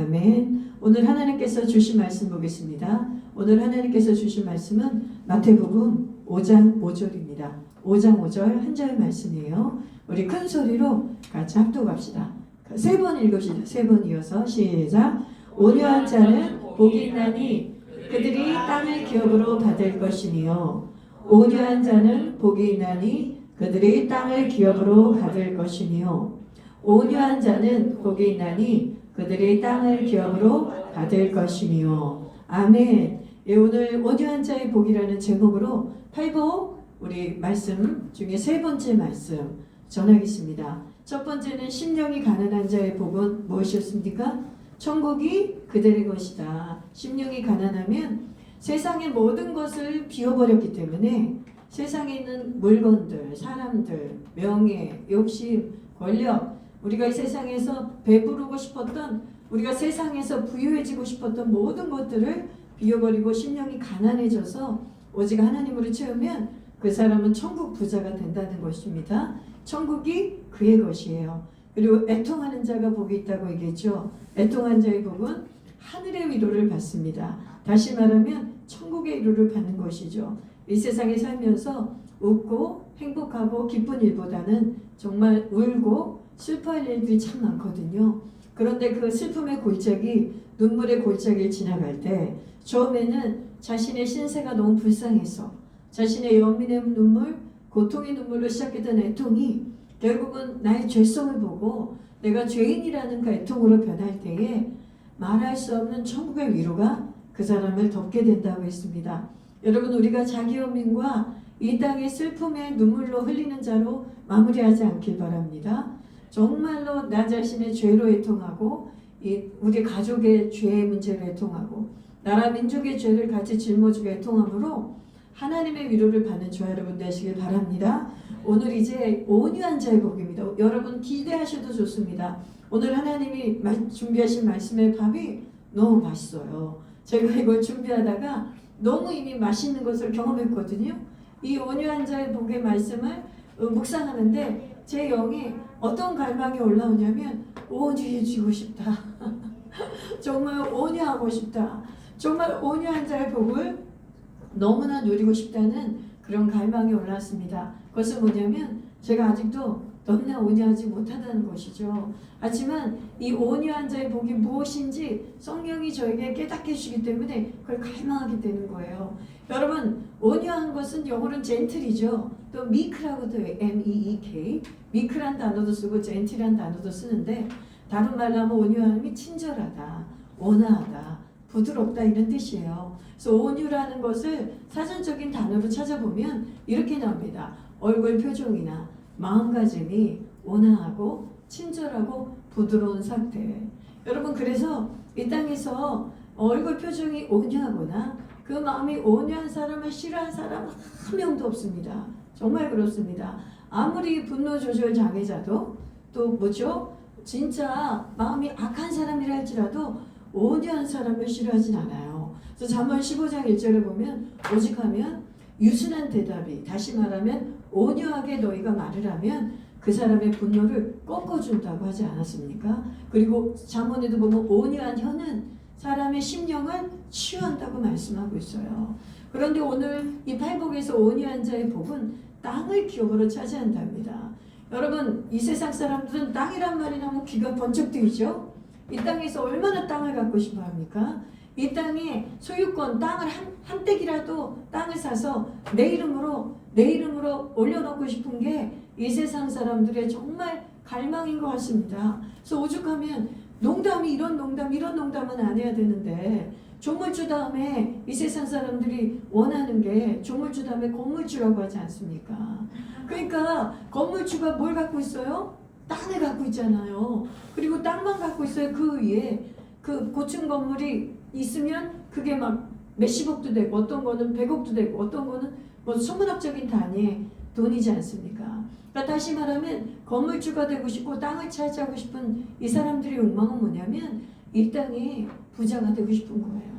아멘. 오늘 하나님께서 주신 말씀 보겠습니다. 오늘 하나님께서 주신 말씀은 마태복음 5장 5절입니다. 5장 5절 한 절 말씀이에요. 우리 큰 소리로 같이 합독합시다. 세 번 읽읍시다. 세 번 이어서 시작. 온유한 자는 복이 있나니 그들이 땅을 기업으로 받을 것이니요. 온유한 자는 복이 있나니 그들이 땅을 기업으로 받을 것이니요. 온유한 자는 복이 있나니 그들이 땅을 기업으로 받을 것이니요. 아멘. 예, 오늘 온유한 자의 복이라는 제목으로 팔복 우리 말씀 중에 세 번째 말씀 전하겠습니다. 첫 번째는 심령이 가난한 자의 복은 무엇이었습니까? 천국이 그들의 것이다. 심령이 가난하면 세상의 모든 것을 비워버렸기 때문에 세상에 있는 물건들, 사람들, 명예, 욕심, 권력, 우리가 이 세상에서 배부르고 싶었던, 우리가 세상에서 부유해지고 싶었던 모든 것들을 비워버리고 심령이 가난해져서 오직 하나님으로 채우면 그 사람은 천국 부자가 된다는 것입니다. 천국이 그의 것이에요. 그리고 애통하는 자가 복이 있다고 얘기했죠. 애통한 자의 복은 하늘의 위로를 받습니다. 다시 말하면 천국의 위로를 받는 것이죠. 이 세상에 살면서 웃고 행복하고 기쁜 일보다는 정말 울고 슬퍼할 일들이 참 많거든요. 그런데 그 슬픔의 골짜기, 눈물의 골짜기를 지나갈 때 처음에는 자신의 신세가 너무 불쌍해서 자신의 연민의 눈물, 고통의 눈물로 시작했던 애통이 결국은 나의 죄성을 보고 내가 죄인이라는 그 애통으로 변할 때에 말할 수 없는 천국의 위로가 그 사람을 덮게 된다고 했습니다. 여러분, 우리가 자기 연민과 이 땅의 슬픔의 눈물로 흘리는 자로 마무리하지 않길 바랍니다. 정말로 나 자신의 죄로 애통하고 우리 가족의 죄의 문제로 애통하고 나라 민족의 죄를 같이 짊어지고 애통함으로 하나님의 위로를 받는 저와 여러분 되시길 바랍니다. 오늘 이제 온유한 자의 복입니다. 여러분 기대하셔도 좋습니다. 오늘 하나님이 준비하신 말씀의 밥이 너무 맛있어요. 제가 이걸 준비하다가 너무 이미 맛있는 것을 경험했거든요. 이 온유한 자의 복의 말씀을 묵상하는데 제 영에 어떤 갈망이 올라오냐면 온유해지고 싶다. 정말 온유하고 싶다. 정말 온유한 자의 복을 너무나 누리고 싶다는 그런 갈망이 올랐습니다. 그것은 뭐냐면 제가 아직도 너무나 온유하지 못하다는 것이죠. 하지만 이 온유한 자의 복이 무엇인지 성령이 저에게 깨닫게 해주시기 때문에 그걸 갈망하게 되는 거예요. 여러분, 온유한 것은 영어로는 젠틀이죠. 또 미크라고도 해요. M-E-E-K. 미크란 단어도 쓰고 젠틀이란 단어도 쓰는데 다른 말로 하면 온유함이 친절하다, 온화하다, 부드럽다 이런 뜻이에요. 그래서 온유라는 것을 사전적인 단어로 찾아보면 이렇게 나옵니다. 얼굴 표정이나 마음가짐이 온화하고 친절하고 부드러운 상태. 여러분, 그래서 이 땅에서 얼굴 표정이 온유하거나 그 마음이 온유한 사람을 싫어하는 사람 한 명도 없습니다. 정말 그렇습니다. 아무리 분노 조절 장애자도 또 뭐죠? 진짜 마음이 악한 사람이라 할지라도 온유한 사람을 싫어하진 않아요. 그래서 잠언 15장 1절을 보면 오직하면 유순한 대답이, 다시 말하면 온유하게 너희가 말을 하면 그 사람의 분노를 꺾어준다고 하지 않았습니까? 그리고 잠언에도 보면 온유한 혀는 사람의 심령을 치유한다고 말씀하고 있어요. 그런데 오늘 이 팔복에서 온유한 자의 복은 땅을 기업으로 차지한답니다. 여러분, 이 세상 사람들은 땅이란 말이 나오면 귀가 번쩍 뜨이죠? 이 땅에서 얼마나 땅을 갖고 싶어 합니까? 이 땅에 소유권, 땅을 한 떼기라도 땅을 사서 내 이름으로 올려놓고 싶은 게 이 세상 사람들의 정말 갈망인 것 같습니다. 그래서 오죽하면 이런 농담은 안 해야 되는데 조물주 다음에 이 세상 사람들이 원하는 게 조물주 다음에 건물주라고 하지 않습니까? 그러니까 건물주가 뭘 갖고 있어요? 땅을 갖고 있잖아요. 그리고 땅만 갖고 있어요. 그 위에 그 고층 건물이 있으면 그게 막 몇십억도 되고 어떤 거는 100억도 되고 어떤 거는 뭐 천문학적인 단위의 돈이지 않습니까? 그러니까 다시 말하면 건물주가 되고 싶고 땅을 차지하고 싶은 이 사람들의 욕망은 뭐냐면 이 땅에 부자가 되고 싶은 거예요.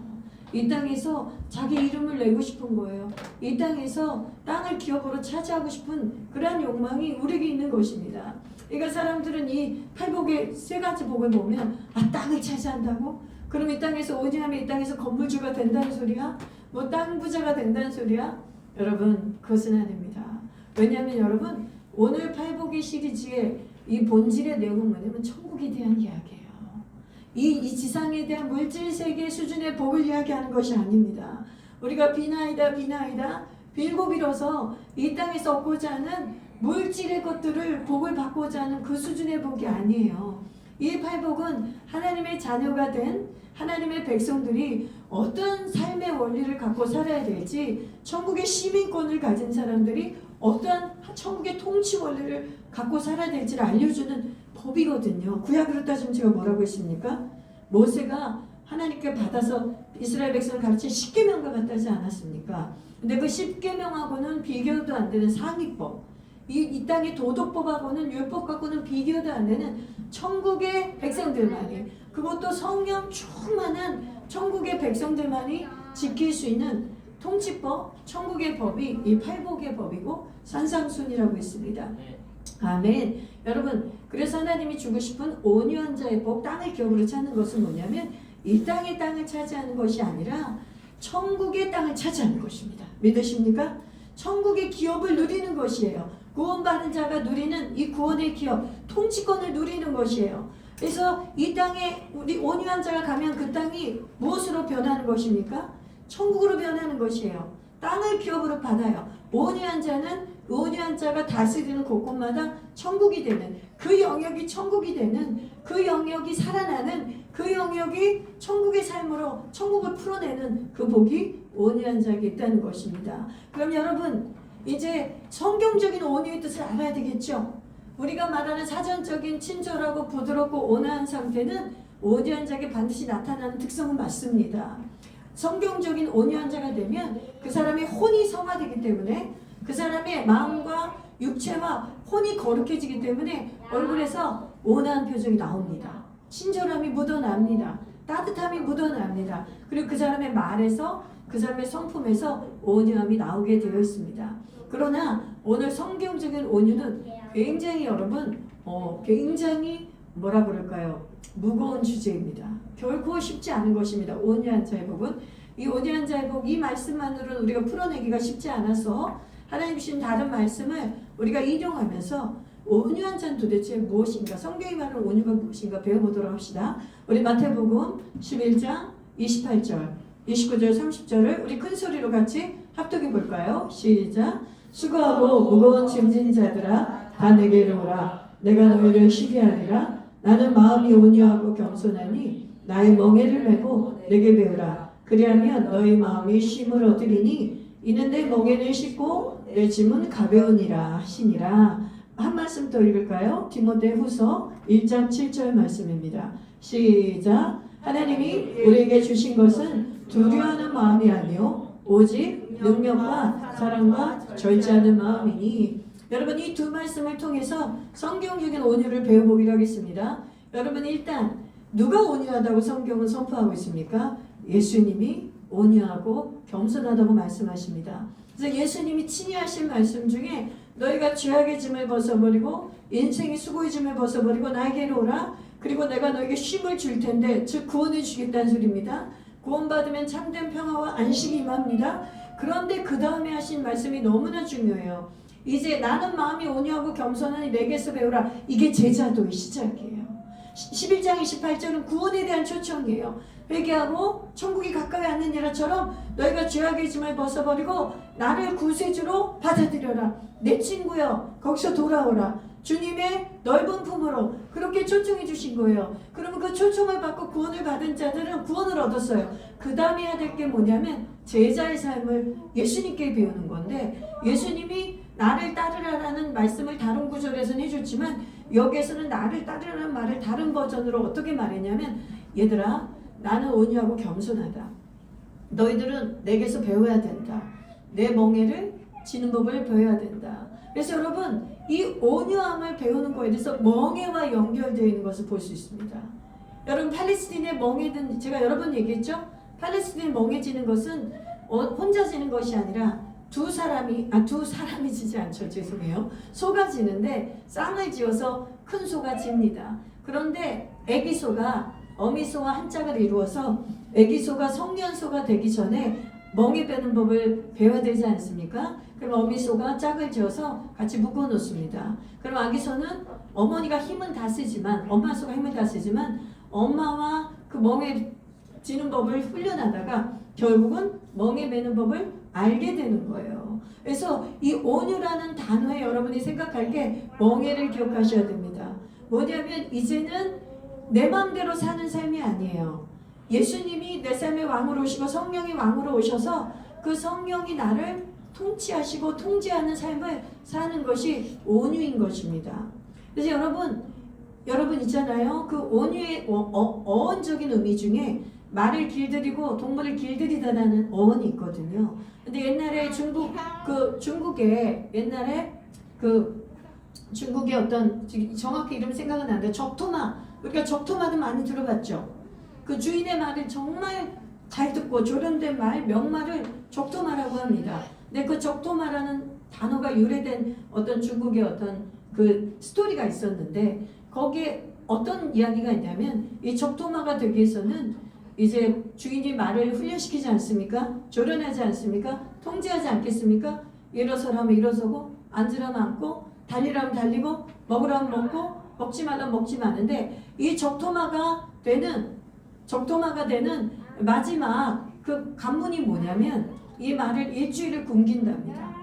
이 땅에서 자기 이름을 내고 싶은 거예요. 이 땅에서 땅을 기업으로 차지하고 싶은 그러한 욕망이 우리에게 있는 것입니다. 그러니까 사람들은 이 팔복의 세 가지 복을 보면 땅을 차지한다고? 그럼 이 땅에서 온유하면 이 땅에서 건물주가 된다는 소리야? 뭐 땅 부자가 된다는 소리야? 여러분 그것은 아닙니다. 왜냐하면 여러분 오늘 팔복의 시리즈의 이 본질의 내용은 뭐냐면 천국에 대한 이야기예요. 이 지상에 대한 물질 세계 수준의 복을 이야기하는 것이 아닙니다. 우리가 비나이다 빌고 빌어서 이 땅에서 얻고자 하는 물질의 것들을 복을 받고자 하는 그 수준의 복이 아니에요. 이 팔복은 하나님의 자녀가 된 하나님의 백성들이 어떤 삶의 원리를 갖고 살아야 될지, 천국의 시민권을 가진 사람들이 어떠한 천국의 통치 원리를 갖고 살아야 될지를 알려주는 법이거든요. 구약으로 따지면 제가 뭐라고 했습니까? 모세가 하나님께 받아서 이스라엘 백성을 가르친 10계명과 같다지 않았습니까? 근데 그 10계명하고는 비교도 안 되는 상위법, 이 땅의 도덕법하고는 율법 갖고는 비교도 안 되는 천국의 백성들만이, 그것도 성령 충만한 천국의 백성들만이 지킬 수 있는 통치법, 천국의 법이 이 팔복의 법이고 산상순이라고 했습니다. 아멘. 여러분, 그래서 하나님이 주고 싶은 온유한 자의 복, 땅을 기업으로 찾는 것은 뭐냐면 이 땅의 땅을 차지하는 것이 아니라 천국의 땅을 차지하는 것입니다. 믿으십니까? 천국의 기업을 누리는 것이에요. 구원받은 자가 누리는 이 구원의 기업, 통치권을 누리는 것이에요. 그래서 이 땅에 우리 온유한 자가 가면 그 땅이 무엇으로 변하는 것입니까? 천국으로 변하는 것이에요. 땅을 기업으로 받아요. 온유한 자가 다스리는 곳곳마다 천국이 되는, 그 영역이 천국이 되는, 그 영역이 살아나는, 그 영역이 천국의 삶으로 천국을 풀어내는 그 복이 온유한 자에게 있다는 것입니다. 그럼 여러분 이제 성경적인 온유의 뜻을 알아야 되겠죠. 우리가 말하는 사전적인 친절하고 부드럽고 온화한 상태는 온유한 자에게 반드시 나타나는 특성은 맞습니다. 성경적인 온유한 자가 되면 그 사람의 혼이 성화되기 때문에, 그 사람의 마음과 육체와 혼이 거룩해지기 때문에 얼굴에서 온화한 표정이 나옵니다. 친절함이 묻어납니다. 따뜻함이 묻어납니다. 그리고 그 사람의 말에서, 그 사람의 성품에서 온유함이 나오게 되어 있습니다. 그러나 오늘 성경적인 온유는 굉장히 여러분 굉장히 뭐라 그럴까요? 무거운 주제입니다. 결코 쉽지 않은 것입니다. 온유한 자의 복은, 이 온유한 자의 복, 이 말씀만으로는 우리가 풀어내기가 쉽지 않아서 하나님 주신 다른 말씀을 우리가 인용하면서 온유한 자는 도대체 무엇인가, 성경이 말하는 온유가 무엇인가 배워보도록 합시다. 우리 마태복음 11장 28절 29절 30절을 우리 큰 소리로 같이 합독해 볼까요? 시작. 수고하고 무거운 짐진 자들아 다 내게로 오라. 내가 너희를 쉬게 하리라. 나는 마음이 온유하고 겸손하니 나의 멍에를 메고 내게 배우라. 그리하면 너희 마음이 쉼을 얻으리니 이는 내 멍에를 싣고 내 짐은 가벼우니라 하시니라. 한 말씀 더 읽을까요? 디모데후서 1장 7절 말씀입니다. 시작. 하나님이 우리에게 주신 것은 두려워하는 마음이 아니요 오직 능력과 사랑과 절제하는 마음이니. 여러분 이 두 말씀을 통해서 성경적인 온유를 배워보기로 하겠습니다. 여러분 일단 누가 온유하다고 성경은 선포하고 있습니까? 예수님이 온유하고 겸손하다고 말씀하십니다. 그래서 예수님이 친히 하신 말씀 중에 너희가 죄악의 짐을 벗어버리고 인생의 수고의 짐을 벗어버리고 나에게로 오라. 그리고 내가 너에게 쉼을 줄 텐데, 즉 구원을 주겠다는 소리입니다. 구원받으면 참된 평화와 안식이 임합니다. 그런데 그 다음에 하신 말씀이 너무나 중요해요. 이제 나는 마음이 온유하고 겸손하니 내게서 배우라. 이게 제자도의 시작이에요. 11장 28절은 구원에 대한 초청이에요. 회개하고 천국이 가까이 왔느니라처럼 너희가 죄악의 짐을 벗어버리고 나를 구세주로 받아들여라. 내 친구여 거기서 돌아오라. 주님의 넓은 품으로 그렇게 초청해 주신 거예요. 그러면 그 초청을 받고 구원을 받은 자들은 구원을 얻었어요. 그 다음에 해야 될 게 뭐냐면 제자의 삶을 예수님께 배우는 건데, 예수님이 나를 따르라라는 말씀을 다른 구절에서는 해줬지만 여기에서는 나를 따르라는 말을 다른 버전으로 어떻게 말했냐면, 얘들아 나는 온유하고 겸손하다. 너희들은 내게서 배워야 된다. 내 멍에를 지는 법을 배워야 된다. 그래서 여러분 이 온유함을 배우는 거에 대해서 멍에와 연결되어 있는 것을 볼 수 있습니다. 여러분 팔레스틴의 멍에든, 제가 여러 번 얘기했죠? 팔레스틴의 멍에지는 것은 혼자 지는 것이 아니라 두 사람이 지지 않죠. 죄송해요. 소가 지는데 쌍을 지어서 큰 소가 집니다. 그런데 애기 소가 어미 소와 한 짝을 이루어서 애기 소가 성년소가 되기 전에 멍에 베는 법을 배워야 되지 않습니까? 그럼 어미 소가 짝을 지어서 같이 묶어 놓습니다. 그럼 아기 소는 어머니가 힘은 다 쓰지만 엄마 소가 힘을 다 쓰지만 엄마와 그 멍에 지는 법을 훈련하다가 결국은 멍에 매는 법을 알게 되는 거예요. 그래서 이 온유라는 단어에 여러분이 생각할 게 멍에를 기억하셔야 됩니다. 뭐냐면 이제는 내 마음대로 사는 삶이 아니에요. 예수님이 내 삶의 왕으로 오시고 성령이 왕으로 오셔서 그 성령이 나를 통치하시고 통제하는 삶을 사는 것이 온유인 것입니다. 그래서 여러분 있잖아요. 그 온유의 어원적인 의미 중에 말을 길들이고 동물을 길들이다라는 어원이 있거든요. 근데 옛날에 중국에 옛날에 그 중국의 어떤 정확히 이름 생각은 안 나는데 적토마, 우리가 적토마도 많이 들어봤죠. 그 주인의 말을 정말 잘 듣고 조련된 말, 명말을 적토마라고 합니다. 근데 그 적토마라는 단어가 유래된 어떤 중국의 어떤 그 스토리가 있었는데 거기에 어떤 이야기가 있냐면 이 적토마가 되기 위해서는 이제 주인이 말을 훈련시키지 않습니까? 조련하지 않습니까? 통제하지 않겠습니까? 일어서라면 일어서고 앉으라면 앉고 달리라면 달리고 먹으라면 먹고 먹지 말라면 먹지 마는데 이 적토마가 되는 마지막 그 관문이 뭐냐면 이 말을 일주일을 굶긴답니다.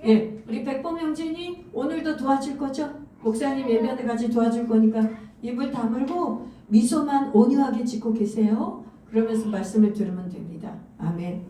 예, 우리 백범 형제님 오늘도 도와줄 거죠? 목사님 예배하는 같이 도와줄 거니까 입을 다물고 미소만 온유하게 짓고 계세요. 그러면서 말씀을 들으면 됩니다. 아멘.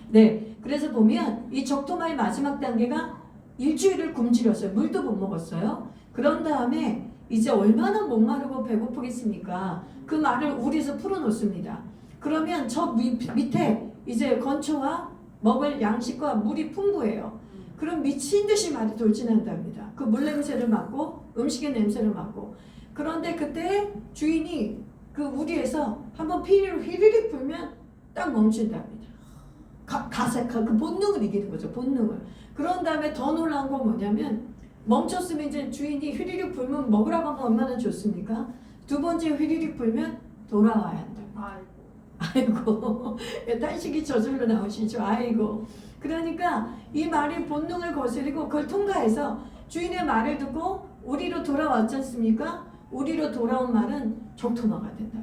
네, 그래서 보면 이 적토마의 마지막 단계가 일주일을 굶주렸어요. 물도 못 먹었어요. 그런 다음에 이제 얼마나 목마르고 배고프겠습니까? 그 말을 우리에서 풀어놓습니다. 그러면 저 밑에 이제 건초와 먹을 양식과 물이 풍부해요. 그럼 미친 듯이 말이 돌진한답니다. 그 물 냄새를 맡고 음식의 냄새를 맡고. 그런데 그때 주인이 그 우리에서 한번 피리를 휘리릭 불면 딱 멈춘답니다. 그 본능을 이기는 거죠. 본능을. 그런 다음에 더 놀라운 건 뭐냐면 멈췄으면 이제 주인이 휘리릭 불면 먹으라고 하면 얼마나 좋습니까? 두 번째 휘리릭 불면 돌아와야 한다. 아이고 탄식이 저절로 나오시죠. 아이고. 그러니까 이 말이 본능을 거스리고 그걸 통과해서 주인의 말을 듣고 우리로 돌아왔지 않습니까? 우리로 돌아온 말은 적토마가 된다.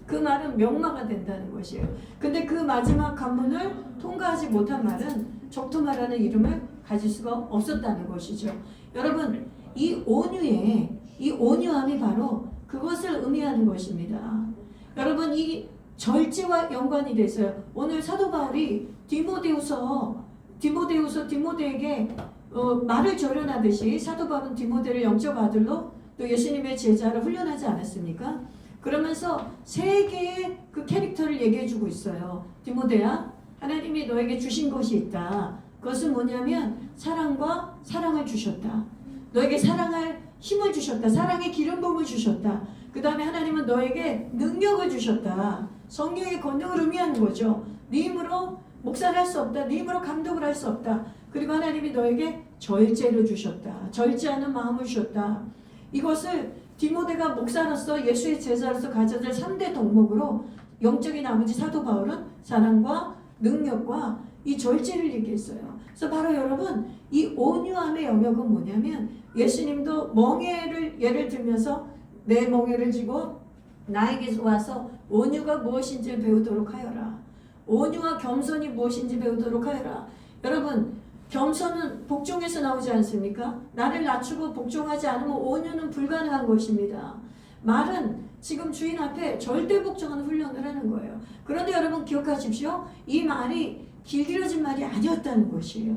그 말은 명마가 된다는 것이에요. 근데 그 마지막 관문을 통과하지 못한 말은 적토마라는 이름을 가질 수가 없었다는 것이죠. 여러분, 이 온유함이 바로 그것을 의미하는 것입니다. 여러분, 이 절제와 연관이 돼서요. 오늘 사도 바울이 디모데에게 말을 조련하듯이 사도 바울은 디모데를 영적 아들로 또 예수님의 제자를 훈련하지 않았습니까? 그러면서 세 개의 그 캐릭터를 얘기해주고 있어요. 디모데야, 하나님이 너에게 주신 것이 있다. 그것은 뭐냐면 사랑과 사랑을 주셨다. 너에게 사랑할 힘을 주셨다. 사랑의 기름 부음을 주셨다. 그 다음에 하나님은 너에게 능력을 주셨다. 성령의 권능을 의미하는 거죠. 네 힘으로 목사를 할 수 없다. 네 힘으로 감독을 할 수 없다. 그리고 하나님이 너에게 절제를 주셨다. 절제하는 마음을 주셨다. 이것을 디모데가 목사로서 예수의 제자로서 가져야 될 3대 덕목으로 영적인 아버지 사도 바울은 사랑과 능력과 이 절제를 얘기했어요. 그래서 바로 여러분 이 온유함의 영역은 뭐냐면 예수님도 멍에를 예를 들면서 내 멍에를 쥐고 나에게 와서 온유가 무엇인지 배우도록 하여라. 온유와 겸손이 무엇인지 배우도록 하여라. 여러분 겸손은 복종에서 나오지 않습니까? 나를 낮추고 복종하지 않으면 온유는 불가능한 것입니다. 말은 지금 주인 앞에 절대 복종하는 훈련을 하는 거예요. 그런데 여러분 기억하십시오. 이 말이 길들여진 말이 아니었다는 것이에요.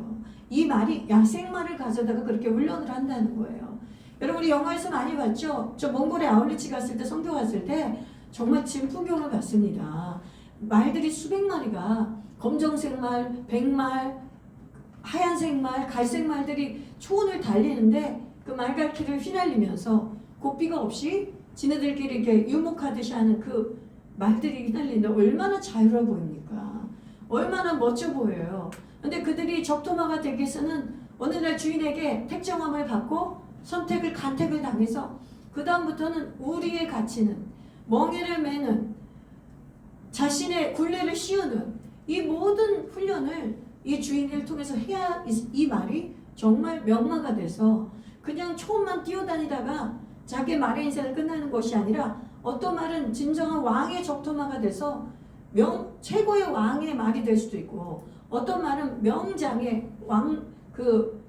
이 말이 야생말을 가져다가 그렇게 훈련을 한다는 거예요. 여러분 우리 영화에서 많이 봤죠? 저 몽골에 아울리치 갔을 때 성교 갔을 때 정말 진풍경을 봤습니다. 말들이 수백 마리가 검정색 말, 백말, 하얀색 말, 갈색 말들이 초원을 달리는데 그 말갈퀴를 휘날리면서 고삐가 없이 지네들끼리 이렇게 유목하듯이 하는 그 말들이 휘날리는데 얼마나 자유로워 보입니까? 얼마나 멋져 보여요. 근데 그들이 적토마가 되기 위해서는 어느 날 주인에게 택정함을 받고 간택을 당해서 그 다음부터는 우리의 가치는 멍에를 매는 자신의 굴레를 씌우는 이 모든 훈련을 이 주인을 통해서 해야 이 말이 정말 명마가 돼서 그냥 처음만 뛰어다니다가 자기 말의 인생을 끝나는 것이 아니라 어떤 말은 진정한 왕의 적토마가 돼서 최고의 왕의 말이 될 수도 있고 어떤 말은 명장의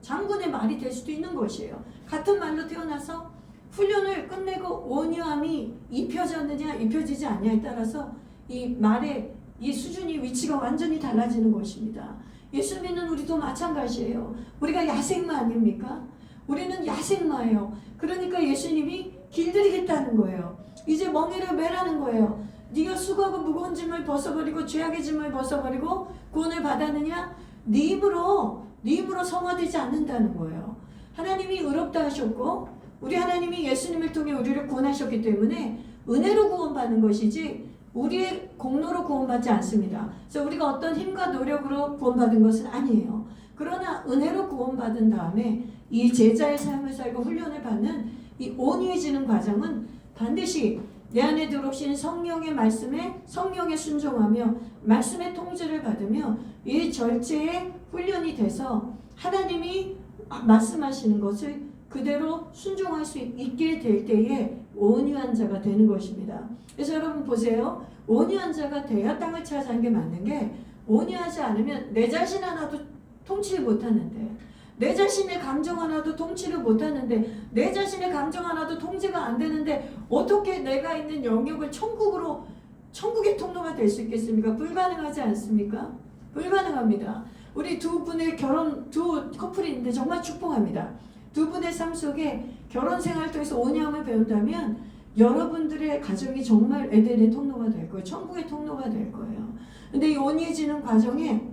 장군의 말이 될 수도 있는 것이에요. 같은 말로 태어나서 훈련을 끝내고 온유함이 입혀졌느냐 입혀지지 않냐에 따라서 이 말의 이 수준이 위치가 완전히 달라지는 것입니다. 예수 믿는 우리도 마찬가지예요. 우리가 야생마 아닙니까? 우리는 야생마예요. 그러니까 예수님이 길들이겠다는 거예요. 이제 멍에를 매라는 거예요. 네가 수고하고 무거운 짐을 벗어버리고 죄악의 짐을 벗어버리고 구원을 받았느냐? 네 힘으로 성화되지 않는다는 거예요. 하나님이 의롭다 하셨고 우리 하나님이 예수님을 통해 우리를 구원하셨기 때문에 은혜로 구원받는 것이지 우리의 공로로 구원받지 않습니다. 그래서 우리가 어떤 힘과 노력으로 구원받은 것은 아니에요. 그러나 은혜로 구원받은 다음에 이 제자의 삶을 살고 훈련을 받는 이 온유해지는 과정은 반드시 내 안에 들어오신 성령의 말씀에 성령에 순종하며 말씀의 통제를 받으며 이 절제의 훈련이 돼서 하나님이 말씀하시는 것을 그대로 순종할 수 있게 될 때에 온유한 자가 되는 것입니다. 그래서 여러분 보세요. 온유한 자가 돼야 땅을 차지하는 게 맞는 게 온유하지 않으면 내 자신 하나도 통치를 못하는데 내 자신의 감정 하나도 통치를 못하는데 내 자신의 감정 하나도 통제가 안 되는데 어떻게 내가 있는 영역을 천국의 통로가 될 수 있겠습니까? 불가능하지 않습니까? 불가능합니다. 우리 두 커플이 있는데 정말 축복합니다. 두 분의 삶 속에 결혼 생활을 통해서 온유함을 배운다면 여러분들의 가정이 정말 에덴의 통로가 될 거예요. 천국의 통로가 될 거예요. 근데 이 온유해지는 과정에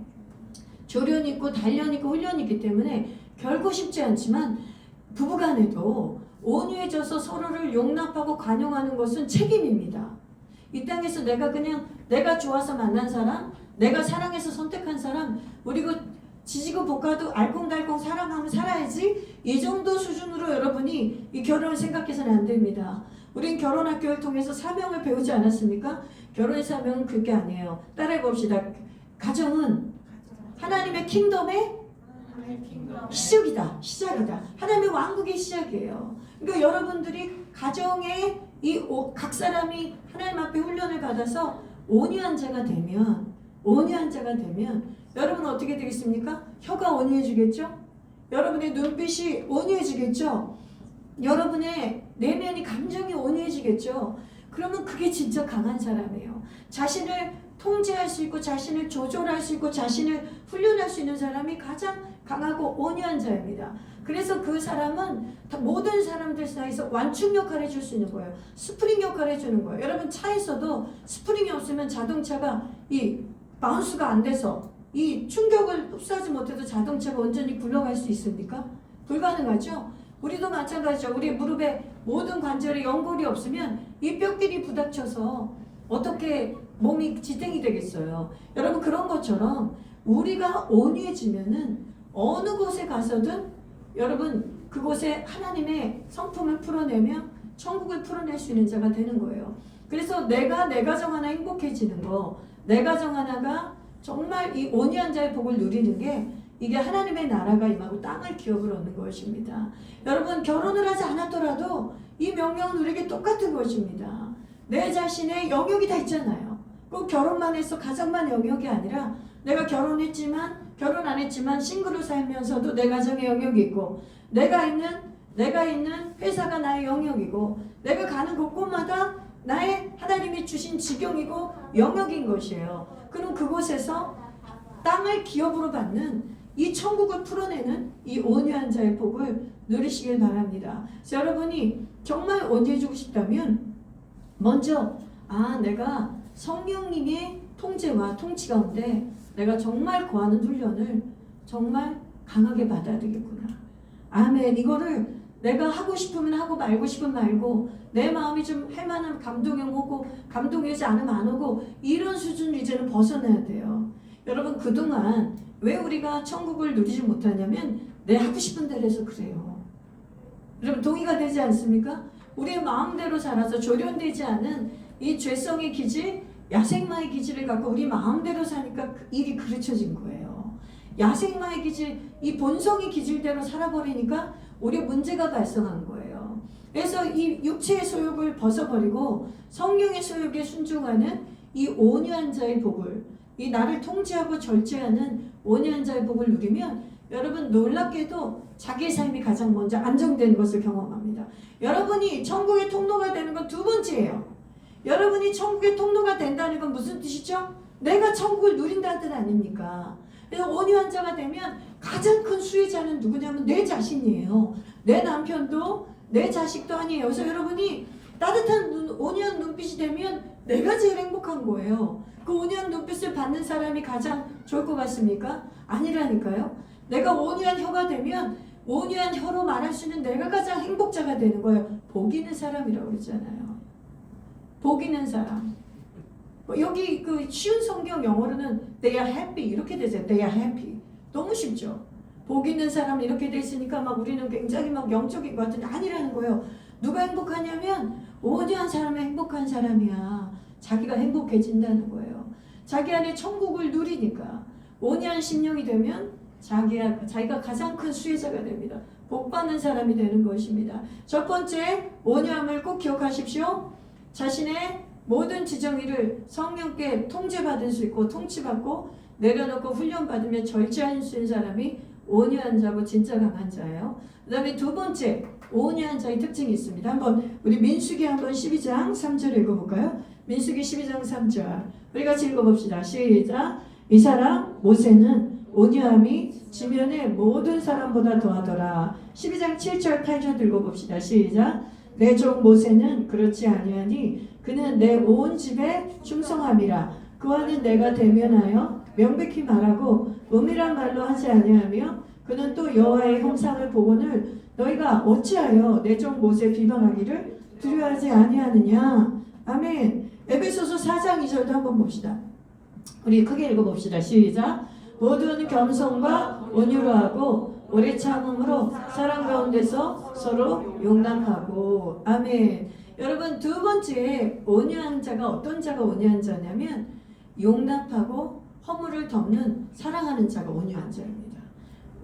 조련이 있고 단련이 있고 훈련이 있기 때문에 결코 쉽지 않지만 부부간에도 온유해져서 서로를 용납하고 관용하는 것은 책임입니다. 이 땅에서 내가 좋아서 만난 사람, 내가 사랑해서 선택한 사람, 그리고 지지고 볶아도 알콩달콩 사랑하면 살아야지 이 정도 수준으로 여러분이 이 결혼을 생각해서는 안 됩니다. 우린 결혼학교를 통해서 사명을 배우지 않았습니까? 결혼의 사명은 그게 아니에요. 따라해 봅시다. 가정은 하나님의 킹덤의 시작이다. 하나님의 왕국의 시작이에요. 그러니까 여러분들이 가정에 각 사람이 하나님 앞에 훈련을 받아서 온유한 자가 되면 여러분 어떻게 되겠습니까? 혀가 온유해지겠죠? 여러분의 눈빛이 온유해지겠죠? 여러분의 내면이 감정이 온유해지겠죠? 그러면 그게 진짜 강한 사람이에요. 자신을 통제할 수 있고 자신을 조절할 수 있고 자신을 훈련할 수 있는 사람이 가장 강하고 온유한 자입니다. 그래서 그 사람은 모든 사람들 사이에서 완충 역할을 해줄 수 있는 거예요. 스프링 역할을 해주는 거예요. 여러분 차에서도 스프링이 없으면 자동차가 이 바운스가 안 돼서 이 충격을 흡수하지 못해도 자동차가 온전히 굴러갈 수 있습니까? 불가능하죠? 우리도 마찬가지죠. 우리 무릎에 모든 관절에 연골이 없으면 이 뼈끼리 부닥쳐서 어떻게 몸이 지탱이 되겠어요. 여러분 그런 것처럼 우리가 온유해지면은 어느 곳에 가서든 여러분 그곳에 하나님의 성품을 풀어내며 천국을 풀어낼 수 있는 자가 되는 거예요. 그래서 내 가정 하나 행복해지는 거, 내 가정 하나가 정말 이 온유한 자의 복을 누리는 게 이게 하나님의 나라가 임하고 땅을 기업으로 얻는 것입니다. 여러분 결혼을 하지 않았더라도 이 명령은 우리에게 똑같은 것입니다. 내 자신의 영역이 다 있잖아요. 꼭 결혼만 해서 가정만 영역이 아니라 내가 결혼 안 했지만 싱글로 살면서도 내 가정의 영역이 있고 내가 있는 회사가 나의 영역이고 내가 가는 곳곳마다 나의 하나님이 주신 직영이고 영역인 것이에요. 그럼 그곳에서 땅을 기업으로 받는 이 천국을 풀어내는 이 온유한 자의 복을 누리시길 바랍니다. 그래서 여러분이 정말 온유해지고 싶다면 먼저 내가 성령님의 통제와 통치 가운데 내가 정말 거하는 훈련을 정말 강하게 받아야 되겠구나. 아멘. 이거를 내가 하고 싶으면 하고 말고 싶으면 말고 내 마음이 좀 할 만한 감동이 오고 감동이 오지 않으면 안 오고 이런 수준을 이제는 벗어나야 돼요. 여러분 그동안 왜 우리가 천국을 누리지 못하냐면 내 하고 싶은 대로 해서 그래요. 여러분 동의가 되지 않습니까? 우리의 마음대로 살아서 조련되지 않은 이 죄성의 기질, 야생마의 기질을 갖고 우리 마음대로 사니까 일이 그르쳐진 거예요. 야생마의 기질, 이 본성의 기질대로 살아버리니까 우리 문제가 발생한 거예요. 그래서 이 육체의 소욕을 벗어버리고 성령의 소욕에 순종하는 이 온유한 자의 복을, 이 나를 통제하고 절제하는 온유한 자의 복을 누리면 여러분 놀랍게도 자기의 삶이 가장 먼저 안정되는 것을 경험합니다. 여러분이 천국의 통로가 되는 건 두 번째예요. 여러분이 천국의 통로가 된다는 건 무슨 뜻이죠? 내가 천국을 누린다는 뜻 아닙니까? 그래서 온유한 자가 되면 가장 큰 수혜자는 누구냐면 내 자신이에요. 내 남편도 내 자식도 아니에요. 그래서 여러분이 따뜻한 온유한 눈빛이 되면 내가 제일 행복한 거예요. 그 온유한 눈빛을 받는 사람이 가장 좋을 것 같습니까? 아니라니까요. 내가 온유한 혀가 되면 온유한 혀로 말할 수 있는 내가 가장 행복자가 되는 거예요. 복 있는 사람이라고 그러잖아요. 복 있는 사람. 여기 그 쉬운 성경 영어로는 they are happy 이렇게 되죠. they are happy. 너무 쉽죠. 복 있는 사람 이렇게 돼 있으니까 막 우리는 굉장히 막 영적인 것 같은데 아니라는 거예요. 누가 행복하냐면 온유한 사람이 행복한 사람이야. 자기가 행복해진다는 거예요. 자기 안에 천국을 누리니까 온유한 심령이 되면 자기가 가장 큰 수혜자가 됩니다. 복 받는 사람이 되는 것입니다. 첫 번째 온유함을 꼭 기억하십시오. 자신의 모든 지정의를 성령께 통제받을 수 있고 통치받고 내려놓고 훈련받으며 절제할 수 있는 사람이 온유한 자고 진짜 강한 자예요. 그 다음에 두 번째 온유한 자의 특징이 있습니다. 한번 우리 민수기 한번 12장 3절 읽어볼까요? 민수기 12장 3절 우리 같이 읽어봅시다. 시작. 이 사람 모세는 온유함이 지면의 모든 사람보다 더하더라. 12장 7절 8절 읽어봅시다. 시작. 내 종 모세는 그렇지 아니하니 그는 내 온 집에 충성함이라. 그와는 내가 대면하여 명백히 말하고 은밀한 말로 하지 아니하며 그는 또 여호와의 형상을 보고는 너희가 어찌하여 내 종 모세 비방하기를 두려워하지 아니하느냐. 아멘. 에베소서 4장 2절도 한번 봅시다. 우리 크게 읽어봅시다. 시작. 모든 겸손과 온유로 하고 오래 참음으로 사랑 가운데서 서로 용납하고. 아멘. 여러분 두 번째 온유한 자가 어떤 자가 온유한 자냐면 용납하고 허물을 덮는 사랑하는 자가 온유한 자입니다.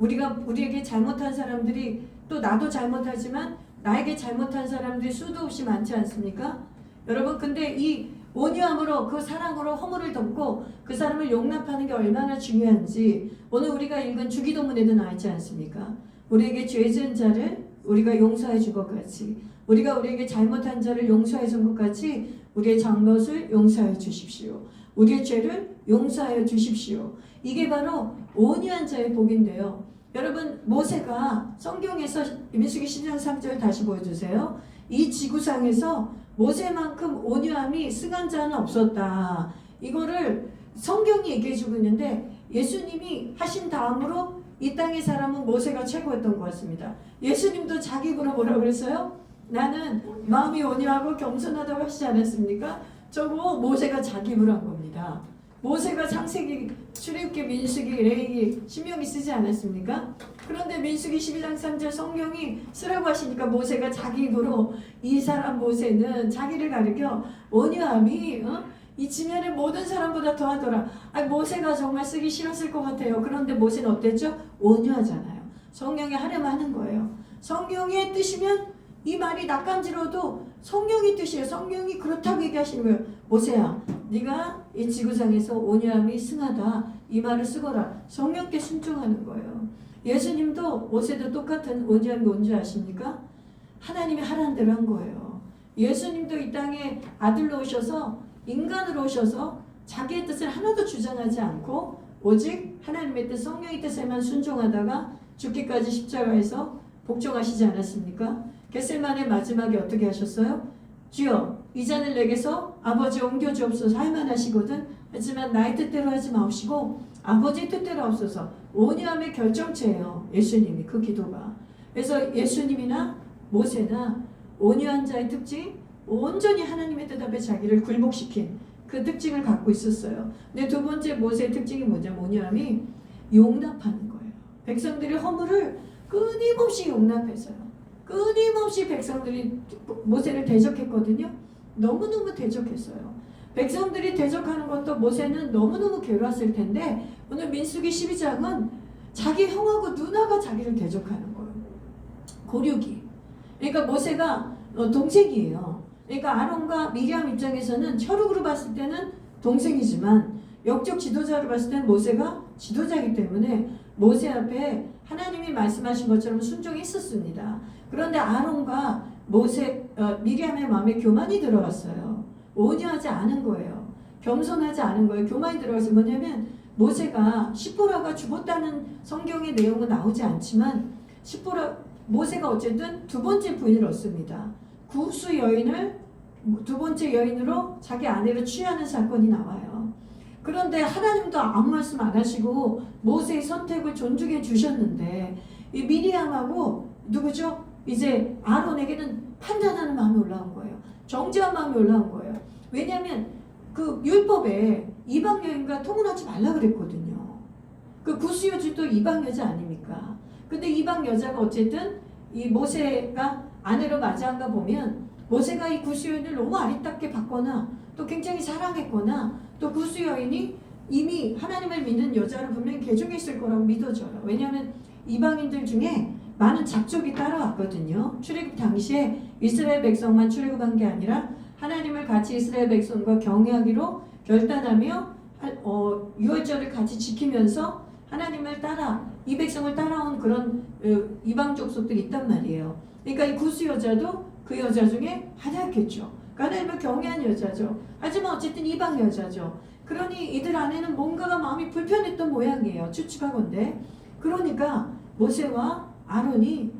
우리에게 잘못한 사람들이 또 나도 잘못하지만 나에게 잘못한 사람들이 수도 없이 많지 않습니까? 여러분 근데 이 온유함으로 그 사랑으로 허물을 덮고 그 사람을 용납하는 게 얼마나 중요한지 오늘 우리가 읽은 주기도문에도 나와 있지 않습니까? 우리에게 죄 지은 자를 우리가 용서해 준 것 같이 우리가 우리에게 잘못한 자를 용서해 준 것 같이 우리의 잘못을 용서해 주십시오. 우리의 죄를 용서하여 주십시오. 이게 바로 온유한 자의 복인데요. 여러분 모세가 성경에서 민수기 10장 3절 다시 보여주세요. 이 지구상에서 모세만큼 온유함이 승한 자는 없었다. 이거를 성경이 얘기해주고 있는데 예수님이 하신 다음으로 이 땅의 사람은 모세가 최고였던 것 같습니다. 예수님도 자기 입으로 뭐라고 그랬어요? 나는 마음이 온유하고 겸손하다고 하시지 않았습니까? 저거 모세가 자기 입으로 한 겁니다. 모세가 창세기, 출애굽기, 민수기, 레위기, 신명기 쓰지 않았습니까? 그런데 민수기 12장 3절 성령이 쓰라고 하시니까 모세가 자기 입으로 이 사람 모세는 자기를 가리켜 온유함이 이 지면의 모든 사람보다 더하더라. 모세가 정말 쓰기 싫었을 것 같아요. 그런데 모세는 어땠죠? 온유하잖아요. 성령이 하려면 하는 거예요. 성령의 뜻이면 이 말이 낯간지러워도 성령의 뜻이에요. 성령이 그렇다고 얘기하시는 거예요. 모세야, 네가 이 지구상에서 온유함이 승하다. 이 말을 쓰거라. 성령께 순종하는 거예요. 예수님도 모세도 똑같은 온유함이 뭔지 아십니까? 하나님이 하라는 대로 한 거예요. 예수님도 이 땅에 아들로 오셔서 인간으로 오셔서 자기의 뜻을 하나도 주장하지 않고 오직 하나님의 뜻, 성령의 뜻에만 순종하다가 죽기까지 십자가에서 복종하시지 않았습니까? 겟세마네 마지막에 어떻게 하셨어요? 주여 이 잔을 내게서 아버지 옮겨주옵소서 할 만하시거든. 하지만 나의 뜻대로 하지 마옵시고 아버지 뜻대로 하옵소서. 온유함의 결정체예요. 예수님이 그 기도가. 그래서 예수님이나 모세나 온유한 자의 특징, 온전히 하나님의 뜻 앞에 자기를 굴복시킨 그 특징을 갖고 있었어요. 근데 두 번째 모세의 특징이 뭐냐면 온유함이 용납하는 거예요. 백성들이 허물을 끊임없이 용납해서요. 끊임없이 백성들이 모세를 대적했거든요. 너무너무 대적했어요. 백성들이 대적하는 것도 모세는 너무너무 괴로웠을 텐데 오늘 민수기 12장은 자기 형하고 누나가 자기를 대적하는 거예요. 고륙이. 그러니까 모세가 동생이에요. 그러니까 아론과 미리암 입장에서는 혈육으로 봤을 때는 동생이지만 영적 지도자로 봤을 때는 모세가 지도자이기 때문에 모세 앞에 하나님이 말씀하신 것처럼 순종했었습니다. 그런데 아론과 미리암의 마음에 교만이 들어갔어요. 온유하지 않은 거예요. 겸손하지 않은 거예요. 교만이 들어가서 뭐냐면 모세가 시포라가 죽었다는 성경의 내용은 나오지 않지만 모세가 어쨌든 두 번째 부인을 얻습니다. 구스 여인을 두 번째 여인으로 자기 아내를 취하는 사건이 나와요. 그런데 하나님도 아무 말씀 안 하시고 모세의 선택을 존중해 주셨는데 이 미리암하고 누구죠? 이제 아론에게는 판단하는 마음이 올라온 거예요. 정죄한 마음이 올라온 거예요. 왜냐하면 그 율법에 이방 여인과 통혼하지 말라 그랬거든요. 그 구스 여주도 이방 여자 아닙니까? 근데 이방 여자가 어쨌든 이 모세가 아내로 맞이한가 보면 모세가 이 구스 여인을 너무 아리따게 봤거나 또 굉장히 사랑했거나 또 구스 여인이 이미 하나님을 믿는 여자를 분명히 개종했을 거라고 믿어져요. 왜냐하면 이방인들 중에 많은 작족이 따라왔거든요. 출애굽 당시에 이스라엘 백성만 출애굽한 게 아니라 하나님을 같이 이스라엘 백성과 경외하기로 결단하며 유월절을 같이 지키면서 하나님을 따라 이 백성을 따라온 그런 이방 족속들이 있단 말이에요. 그러니까 이 구스 여자도 그 여자 중에 하나였겠죠. 하나님을 경외한 여자죠. 하지만 어쨌든 이방 여자죠. 그러니 이들 안에는 뭔가가 마음이 불편했던 모양이에요. 추측하건대. 그러니까 모세와 아론이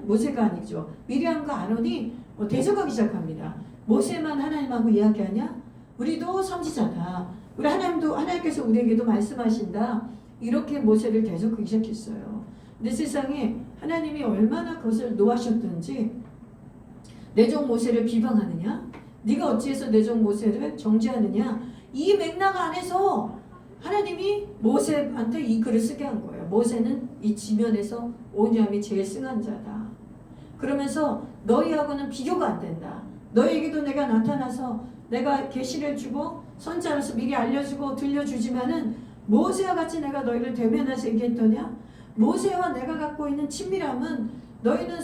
모세가 아니죠. 미리암과 아론이 대적하기 시작합니다. 모세만 하나님하고 이야기하냐? 우리도 선지자다. 우리 하나님께서 우리에게도 말씀하신다. 이렇게 모세를 대적하기 시작했어요. 근데 세상에 하나님이 얼마나 그것을 노하셨던지 내 종 모세를 비방하느냐? 네가 어찌해서 내 종 모세를 정죄하느냐? 이 맥락 안에서 하나님이 모세한테 이 글을 쓰게 한 거예요. 모세는 이 지면에서 온유함이 제일 승한 자다. 그러면서 너희하고는 비교가 안 된다. 너희에게도 내가 나타나서 내가 계시를 주고 선자로서 미리 알려주고 들려주지만은 모세와 같이 내가 너희를 대면해서 얘기했더냐? 모세와 내가 갖고 있는 친밀함은 너희는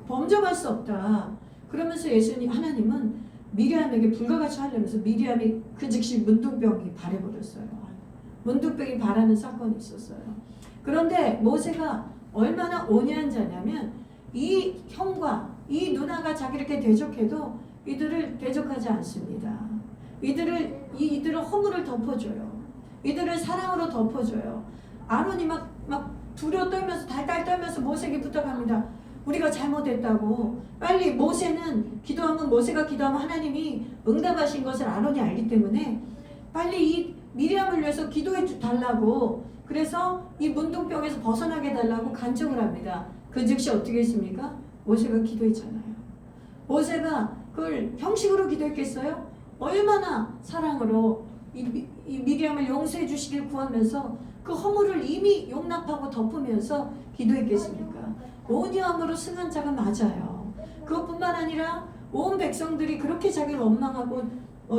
범접할 수 없다. 그러면서 하나님은 미리암에게 불가같이 하려면서 미리암이 그 즉시 문둥병이 발해버렸어요. 문둥병이 발하는 사건이 있었어요. 그런데 모세가 얼마나 온유한 자냐면 이 형과 이 누나가 자기를 이렇게 대적해도 이들을 대적하지 않습니다. 이들은 허물을 덮어줘요. 이들을 사랑으로 덮어줘요. 아론이 막 두려워 떨면서 달달 떨면서 모세에게 부탁합니다. 우리가 잘못했다고. 빨리 모세가 기도하면 하나님이 응답하신 것을 아론이 알기 때문에 빨리 이 미리암을 위해서 기도해 달라고. 그래서 이 문둥병에서 벗어나게 달라고 간청을 합니다. 그 즉시 어떻게 했습니까? 모세가 기도했잖아요. 모세가 그걸 형식으로 기도했겠어요? 얼마나 사랑으로 이 미리암을 용서해 주시길 구하면서 그 허물을 이미 용납하고 덮으면서 기도했겠습니까? 온유함으로 승한 자가 맞아요. 그것뿐만 아니라 온 백성들이 그렇게 자기를 원망하고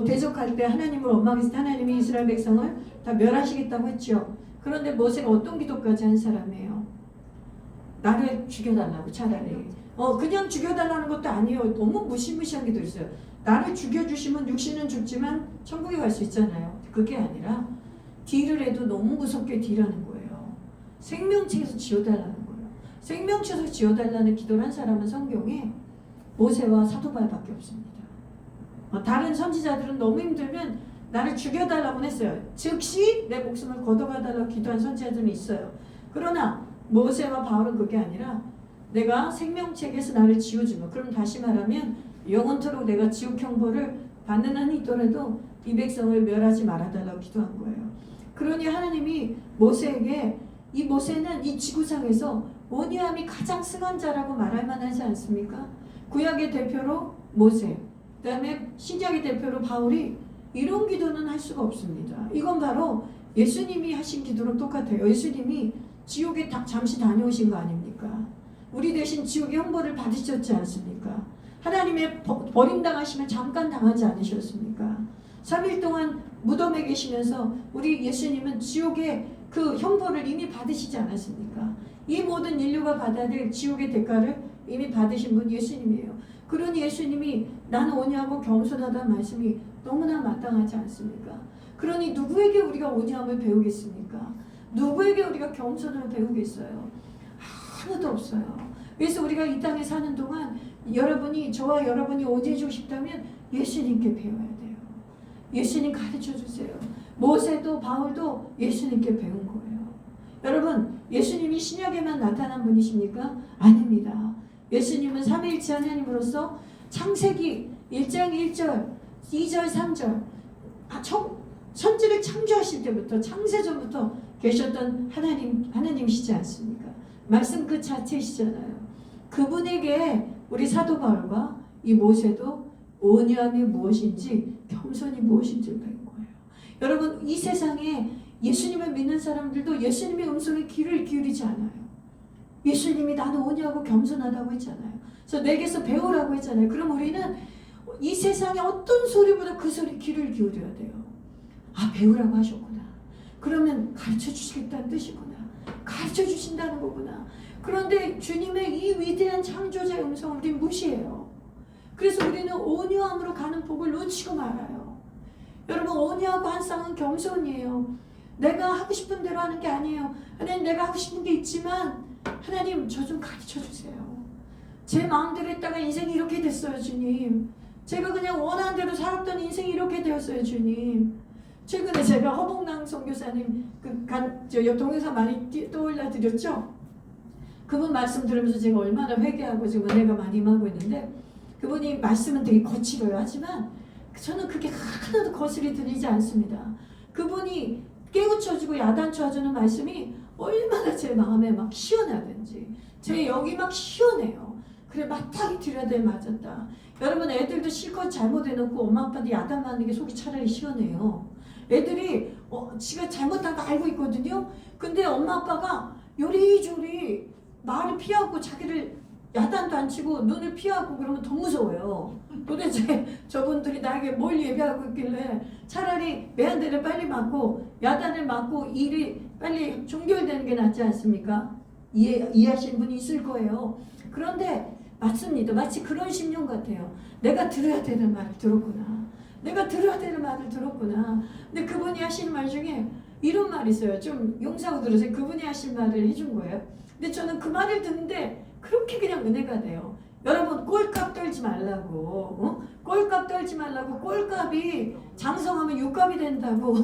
대적할 때 하나님을 원망했을 때 하나님이 이스라엘 백성을 다 멸하시겠다고 했죠. 그런데 모세가 어떤 기도까지 한 사람이에요? 나를 죽여달라고. 차라리 그냥 죽여달라는 것도 아니에요. 너무 무시무시한 기도 있어요. 나를 죽여주시면 육신은 죽지만 천국에 갈 수 있잖아요. 그게 아니라 딜을 해도 너무 무섭게 딜하는 거예요. 생명체에서 지어달라는 거예요. 생명체에서 지어달라는 기도를 한 사람은 성경에 모세와 사도 바울밖에 없습니다. 다른 선지자들은 너무 힘들면 나를 죽여달라고 했어요. 즉시 내 목숨을 걷어가달라고 기도한 선지자들은 있어요. 그러나 모세와 바울은 그게 아니라 내가 생명책에서 나를 지워주면, 그럼 다시 말하면 영원토록 내가 지옥 형벌을 받는 한이 있더라도 이 백성을 멸하지 말아달라고 기도한 거예요. 그러니 하나님이 모세에게, 이 모세는 이 지구상에서 온유함이 가장 승한 자라고 말할 만하지 않습니까? 구약의 대표로 모세, 그 다음에 신약의 대표로 바울이 이런 기도는 할 수가 없습니다. 이건 바로 예수님이 하신 기도랑 똑같아요. 예수님이 지옥에 잠시 다녀오신 거 아닙니까? 우리 대신 지옥의 형벌을 받으셨지 않습니까? 하나님의 버림당하시면 잠깐 당하지 않으셨습니까? 3일 동안 무덤에 계시면서 우리 예수님은 지옥의 그 형벌을 이미 받으시지 않았습니까? 이 모든 인류가 받아야 될 지옥의 대가를 이미 받으신 분 예수님이에요. 그러니 예수님이 나는 온유하고 겸손하다는 말씀이 너무나 마땅하지 않습니까? 그러니 누구에게 우리가 온유함을 배우겠습니까? 누구에게 우리가 겸손을 배우겠어요? 아무도 없어요. 그래서 우리가 이 땅에 사는 동안 저와 여러분이 온유해지고 싶다면 예수님께 배워야 돼요. 예수님 가르쳐 주세요. 모세도 바울도 예수님께 배운 거예요. 여러분, 예수님이 신약에만 나타난 분이십니까? 아닙니다. 예수님은 삼위일체 하나님으로서 창세기 1장 1절, 2절, 3절 천지를 창조하실 때부터 창세전부터 계셨던 하나님이시지 않습니까? 말씀 그 자체시잖아요. 그분에게 우리 사도 바울과 이 모세도 온유함이 무엇인지 겸손이 무엇인지를 배운 거예요. 여러분, 이 세상에 예수님을 믿는 사람들도 예수님의 음성에 귀를 기울이지 않아요. 예수님이 나는 온유하고 겸손하다고 했잖아요. 그래서 내게서 배우라고 했잖아요. 그럼 우리는 이 세상의 어떤 소리보다 그 소리 귀를 기울여야 돼요. 아, 배우라고 하셨구나. 그러면 가르쳐 주시겠다는 뜻이구나. 가르쳐 주신다는 거구나. 그런데 주님의 이 위대한 창조자의 음성을 우리는 무시해요. 그래서 우리는 온유함으로 가는 복을 놓치고 말아요. 여러분, 온유하고 한 쌍은 겸손이에요. 내가 하고 싶은 대로 하는 게 아니에요. 하나님, 내가 하고 싶은 게 있지만 하나님 저 좀 가르쳐 주세요. 제 마음대로 했다가 인생이 이렇게 됐어요, 주님. 제가 그냥 원하는 대로 살았던 인생이 이렇게 되었어요, 주님. 최근에 제가 허봉랑 선교사님 저 동영상 많이 떠올려 드렸죠. 그분 말씀 들으면서 제가 얼마나 회개하고 지금 은혜가 많이 임하고 있는데, 그분이 말씀은 되게 거칠어요. 하지만 저는 그게 하나도 거슬이 들리지 않습니다. 그분이 깨우쳐주고 야단쳐주는 말씀이 얼마나 제 마음에 막 시원하든지 제 영이 막 시원해요. 그래, 마땅히 드려야 돼. 맞았다. 여러분, 애들도 실컷 잘못해놓고 엄마 아빠한테 야단 맞는 게 속이 차라리 시원해요. 애들이 지가 잘못한 거 알고 있거든요. 근데 엄마 아빠가 요리조리 말을 피하고 자기를 야단도 안 치고 눈을 피하고 그러면 더 무서워요. 도대체 저분들이 나에게 뭘 예배하고 있길래 차라리 매한대를 빨리 맞고 야단을 맞고 일이 빨리 종결되는 게 낫지 않습니까? 이해하시는 분이 있을 거예요. 그런데 맞습니다. 마치 그런 심령 같아요. 내가 들어야 되는 말을 들었구나. 내가 들어야 되는 말을 들었구나. 근데 그분이 하시는 말 중에 이런 말이 있어요. 좀 용서하고 들으세요. 그분이 하신 말을 해준 거예요. 근데 저는 그 말을 듣는데 그렇게 그냥 은혜가 돼요. 여러분, 꼴값 떨지 말라고. 꼴값 떨지 말라고. 꼴값이 장성하면 육값이 된다고.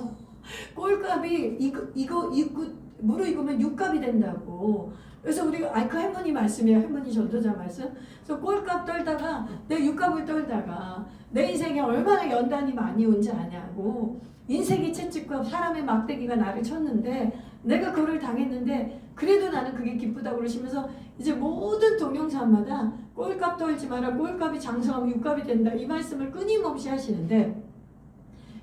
꼴값이 이거 무르익으면 육값이 된다고. 그래서 우리가 그 할머니 말씀이에요. 할머니 전도자 말씀. 그래서 꼴값 떨다가 내 육값을 떨다가 내 인생에 얼마나 연단이 많이 온지 아냐고. 인생의 채찍과 사람의 막대기가 나를 쳤는데 내가 그걸 당했는데 그래도 나는 그게 기쁘다고 그러시면서 이제 모든 동영상마다 꼴값 떨지 마라. 꼴값이 장성하면 육값이 된다. 이 말씀을 끊임없이 하시는데,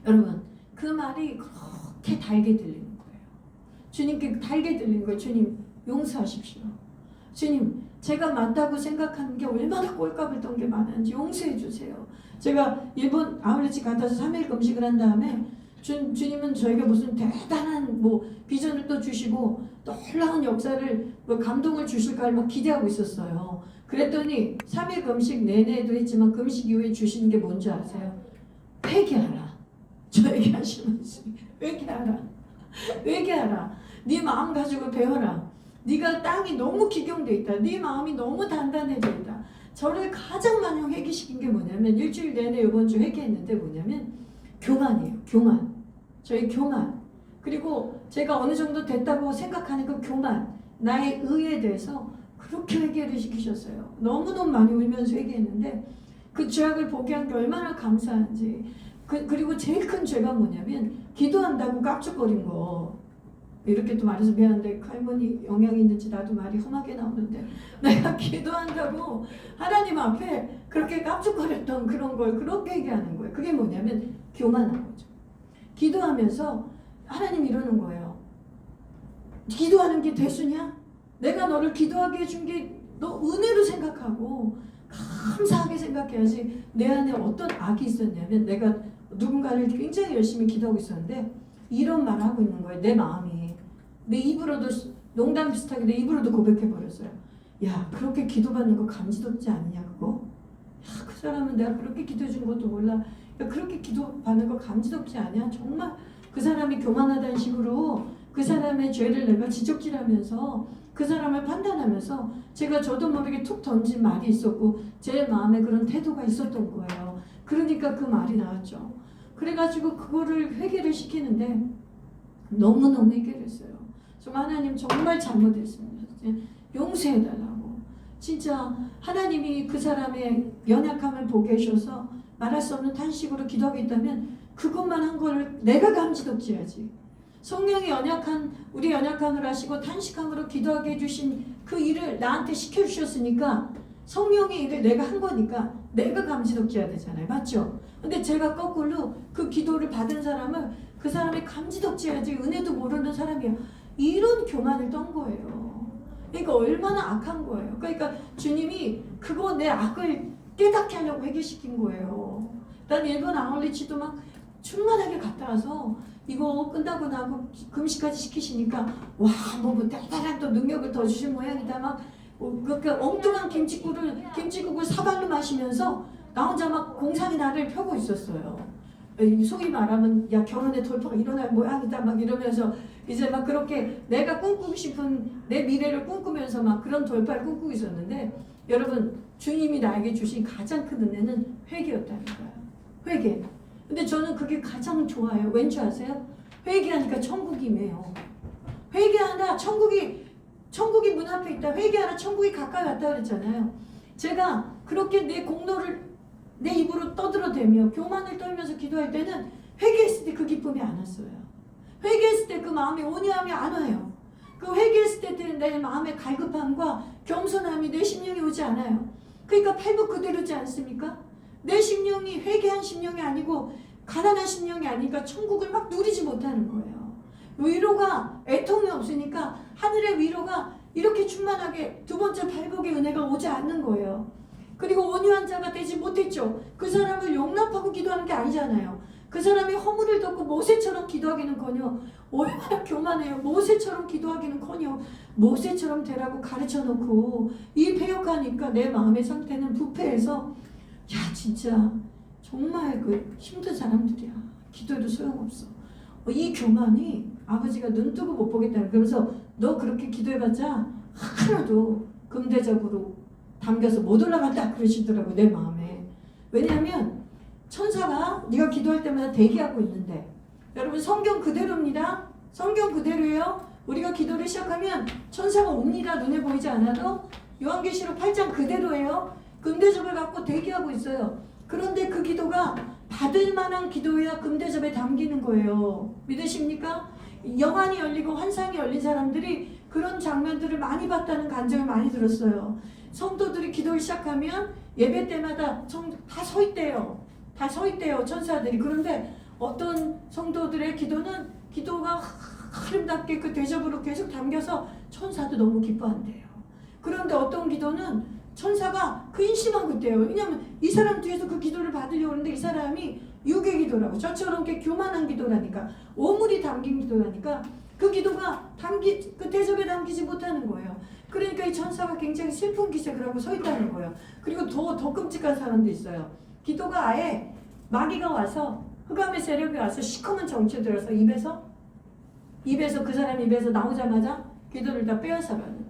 여러분, 그 말이 그렇게 달게 들리는 거예요. 주님께 달게 들리는 거예요. 주님, 용서하십시오. 주님, 제가 맞다고 생각하는 게 얼마나 꼴값을 떤 게 많은지 용서해 주세요. 제가 일본 아울렛집 갔다서 3일 금식을 한 다음에 주님은 저에게 무슨 대단한 비전을 또 주시고 놀라운 역사를 감동을 주실까 막 기대하고 있었어요. 그랬더니 3일 금식 내내도 했지만 금식 이후에 주시는 게 뭔지 아세요? 회개하라. 저에게 하신 말씀. 회개하라. 회개하라. 네 마음 가지고 배워라. 네가 땅이 너무 기경돼 있다. 네 마음이 너무 단단해져 있다. 저를 가장 많이 회개시킨 게 뭐냐면, 일주일 내내 이번 주 회개했는데 뭐냐면 교만이에요. 교만. 저희 교만. 그리고 제가 어느 정도 됐다고 생각하는 그 교만, 나의 의에 대해서 그렇게 회개를 시키셨어요. 너무너무 많이 울면서 회개했는데 그 죄악을 보게 한 게 얼마나 감사한지. 그리고 제일 큰 죄가 뭐냐면 기도한다고 깝죽거린 거. 이렇게 또 말해서 미안한데 할머니 영향이 있는지 나도 말이 험하게 나오는데, 내가 기도한다고 하나님 앞에 그렇게 깝죽거렸던 그런 걸 그렇게 얘기하는 거예요. 그게 뭐냐면 교만한 거죠. 기도하면서 하나님 이러는 거예요. 기도하는 게 대수냐? 내가 너를 기도하게 해준 게 너 은혜로 생각하고 감사하게 생각해야지. 내 안에 어떤 악이 있었냐면 내가 누군가를 굉장히 열심히 기도하고 있었는데 이런 말을 하고 있는 거예요. 내 마음이. 내 입으로도 농담 비슷하게 내 입으로도 고백해버렸어요. 야, 그렇게 기도받는 거 감지덕지 않냐 그거? 야, 그 사람은 내가 그렇게 기도해준 것도 몰라. 야, 그렇게 기도받는 거 감지덕지 않냐? 정말 그 사람이 교만하다는 식으로 그 사람의 죄를 내가 지적질하면서 그 사람을 판단하면서 제가 저도 모르게 툭 던진 말이 있었고 제 마음에 그런 태도가 있었던 거예요. 그러니까 그 말이 나왔죠. 그래가지고 그거를 회개를 시키는데 너무너무 해결했어요. 정말 하나님 정말 잘못했습니다. 용서해달라고. 진짜 하나님이 그 사람의 연약함을 보게 해줘서 말할 수 없는 탄식으로 기도하겠다면 그것만 한 거를 내가 감지덕지야지. 성령이 우리 연약함을 하시고 탄식함으로 기도하게 해주신 그 일을 나한테 시켜주셨으니까 성령의 일을 내가 한 거니까 내가 감지덕지해야 되잖아요. 맞죠? 근데 제가 거꾸로 그 기도를 받은 사람을 그 사람이 감지덕지해야지 은혜도 모르는 사람이야. 이런 교만을 떤 거예요. 그러니까 얼마나 악한 거예요. 그러니까 주님이 그거 내 악을 깨닫게 하려고 회개시킨 거예요. 난 일본 아울리치도 막 충만하게 갔다 와서 이거 끝나고 나고 금식까지 시키시니까 와, 뭐 대단한 또 능력을 더 주신 모양이다. 막 그 엉뚱한 김치국을 사발로 마시면서 나 혼자 막 공상의 날을 펴고 있었어요. 소위 말하면 야, 결혼의 돌파가 일어날 모양이다 막 이러면서 이제 막 그렇게 내가 꿈꾸고 싶은 내 미래를 꿈꾸면서 막 그런 돌파를 꿈꾸고 있었는데 여러분, 주님이 나에게 주신 가장 큰 은혜는 회개였다니까요. 회개. 근데 저는 그게 가장 좋아요. 왠지 아세요? 회개하니까 천국이 임해요. 회개하나 천국이 문 앞에 있다. 회개하나 천국이 가까이 왔다 그랬잖아요. 제가 그렇게 내 공로를 내 입으로 떠들어대며 교만을 떨면서 기도할 때는 회개했을 때 그 기쁨이 안 왔어요. 회개했을 때 그 마음에 온유함이 안 와요. 그 회개했을 때 내 마음의 갈급함과 겸손함이 내 심령에 오지 않아요. 그러니까 팔복 그대로지 않습니까? 내 심령이 회개한 심령이 아니고 가난한 심령이 아니니까 천국을 막 누리지 못하는 거예요. 위로가 애통이 없으니까 하늘의 위로가 이렇게 충만하게 두 번째 팔복의 은혜가 오지 않는 거예요. 그리고 온유한 자가 되지 못했죠. 그 사람을 용납하고 기도하는 게 아니잖아요. 그 사람이 허물을 덮고 모세처럼 기도하기는커녕 얼마나 교만해요. 모세처럼 기도하기는커녕 모세처럼 되라고 가르쳐놓고 이 패역하니까 내 마음의 상태는 부패해서 야, 진짜 정말 그 힘든 사람들이야. 기도해도 소용없어. 이 교만이 아버지가 눈 뜨고 못 보겠다는. 그래서 너 그렇게 기도해봤자 하나도 금대접으로 담겨서 못 올라간다 그러시더라고 내 마음에. 왜냐하면 천사가 네가 기도할 때마다 대기하고 있는데 여러분 성경 그대로입니다. 성경 그대로예요. 우리가 기도를 시작하면 천사가 옵니다. 눈에 보이지 않아도. 요한계시록 8장 그대로예요. 금대접을 갖고 대기하고 있어요. 그런데 그 기도가 받을 만한 기도여야 금대접에 담기는 거예요. 믿으십니까? 영안이 열리고 환상이 열린 사람들이 그런 장면들을 많이 봤다는 간증을 많이 들었어요. 성도들이 기도를 시작하면 예배 때마다 다 서 있대요. 다 서 있대요. 천사들이. 그런데 어떤 성도들의 기도가 아름답게 그 대접으로 계속 담겨서 천사도 너무 기뻐한대요. 그런데 어떤 기도는 천사가 근심하고 있대요. 왜냐하면 이 사람 뒤에서 그 기도를 받으려고 하는데 이 사람이 육의 기도라고 저처럼 이렇게 교만한 기도라니까 오물이 담긴 기도라니까 그 기도가 그 대접에 담기지 못하는 거예요. 그러니까 이 천사가 굉장히 슬픈 기색을 하고 서 있다는 거예요. 그리고 더 끔찍한 사람도 있어요. 기도가 아예 마귀가 와서 흑암의 세력이 와서 시커먼 정체 들어서 입에서 그 사람 입에서 나오자마자 기도를 다 빼앗아가는.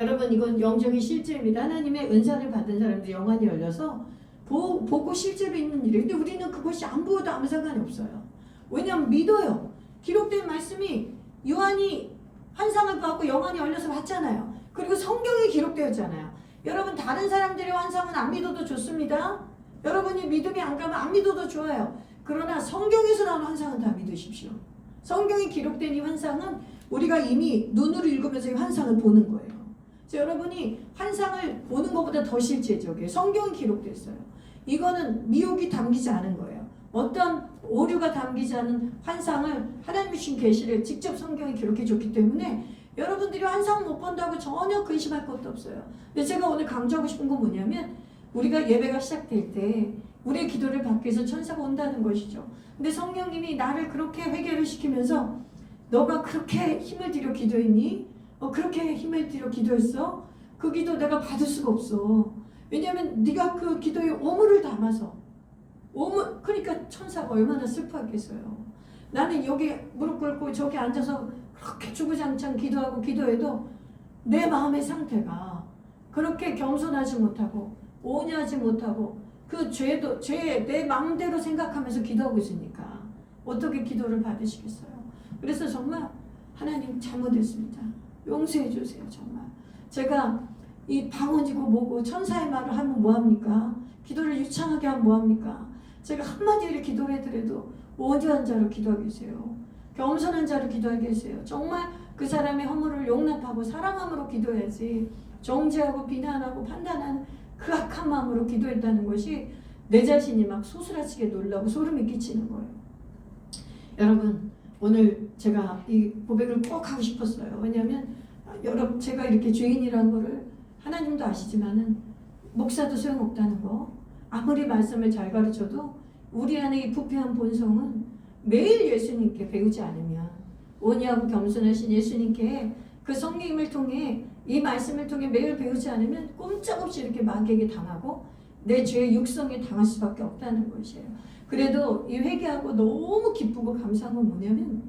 여러분 이건 영적인 실제입니다. 하나님의 은사를 받은 사람들 영안이 열려서 보고 실제로 있는 일이에요. 근데 우리는 그것이 안 보여도 아무 상관이 없어요. 왜냐하면 믿어요. 기록된 말씀이 요한이 환상을 받고 영안이 열려서 봤잖아요. 그리고 성경에 기록되었잖아요. 여러분 다른 사람들의 환상은 안 믿어도 좋습니다. 여러분이 믿음이 안 가면 안 믿어도 좋아요. 그러나 성경에서 나온 환상은 다 믿으십시오. 성경에 기록된 이 환상은 우리가 이미 눈으로 읽으면서 이 환상을 보는 거예요. 여러분이 환상을 보는 것보다 더 실제적이에요. 성경이 기록됐어요. 이거는 미혹이 담기지 않은 거예요. 어떤 오류가 담기지 않은 환상을 하나님이 주신 계시를 직접 성경에 기록해 줬기 때문에 여러분들이 환상 못 본다고 전혀 근심할 것도 없어요. 근데 제가 오늘 강조하고 싶은 건 뭐냐면 우리가 예배가 시작될 때 우리의 기도를 받기 위해서 천사가 온다는 것이죠. 근데 성령님이 나를 그렇게 회개를 시키면서 너가 그렇게 힘을 들여 기도했니? 그렇게 힘을 들여 기도했어? 그 기도 내가 받을 수가 없어. 왜냐하면 네가 그 기도에 오물을 담아서 그러니까 천사가 얼마나 슬퍼하겠어요. 나는 여기 무릎 꿇고 저기 앉아서 그렇게 주구장창 기도하고 기도해도 내 마음의 상태가 그렇게 겸손하지 못하고 온유하지 못하고 그 죄도 내 마음대로 생각하면서 기도하고 있으니까 어떻게 기도를 받으시겠어요? 그래서 정말 하나님 잘못했습니다. 용서해 주세요. 정말 제가 이 방언이고 뭐고 천사의 말을 하면 뭐합니까? 기도를 유창하게 하면 뭐합니까? 제가 한마디를 기도해드려도 온유한 자로 기도하게 하세요. 겸손한 자로 기도하게 하세요. 정말 그 사람의 허물을 용납하고 사랑함으로 기도해야지 정죄하고 비난하고 판단하는 그 악한 마음으로 기도했다는 것이 내 자신이 막 소스라치게 놀라고 소름이 끼치는 거예요. 여러분 오늘 제가 이 고백을 꼭 하고 싶었어요. 왜냐하면 제가 이렇게 죄인이라는 거를 하나님도 아시지만은 목사도 소용없다는 거, 아무리 말씀을 잘 가르쳐도 우리 안에 이 부패한 본성은 매일 예수님께 배우지 않으면, 온유하고 겸손하신 예수님께 그 성령님을 통해 이 말씀을 통해 매일 배우지 않으면 꼼짝없이 이렇게 마귀에게 당하고 내 죄의 육성에 당할 수밖에 없다는 것이에요. 그래도 이 회개하고 너무 기쁘고 감사한 건 뭐냐면